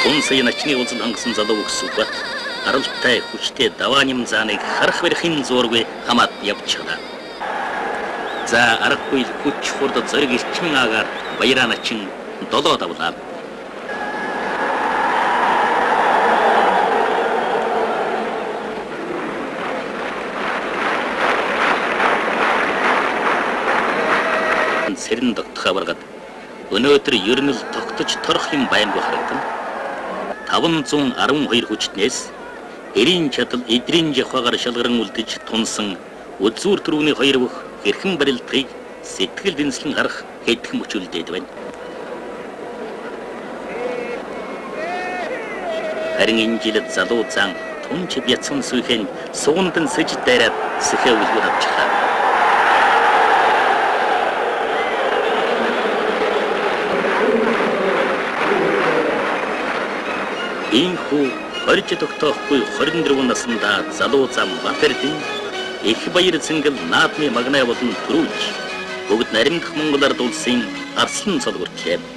Тун сая начны уулзал хангасан залуу өгсөн бат гаралтай хүчтэй давааним зааныг харах барихын зургүй хамаад явчихлаа. За аргагүй хүч хурд зориг ирчмэн агаар баяраа начин долоо давлаа. Сэрэн тогтхоо баргаад өнөөдөр ерөнөл тогтож торох юм байнгүй харагдана. 512 хүчтнээс эрийн чадал эдрийн жавхагаар шалгаран үлдэж тунсан үзүүр төрөвний хоёр бүх хэрхэн барилдахыг сэтгэл дэнслэн харах хэдхэн мөчөлдөд байна. Харин энэ жилд залуу зан тунч бяцхан сүйхэн сугундан сэж дайраад сэхэ үлгэр авчихлаа. Инхүү хорж тогтоохгүй 24 наснда залуу зам Батэрдин их баяр цэнгэл наадмын магнай болон төрүүлж бүгд наримдах монголоор дуулсан арслан цолгорчлээ.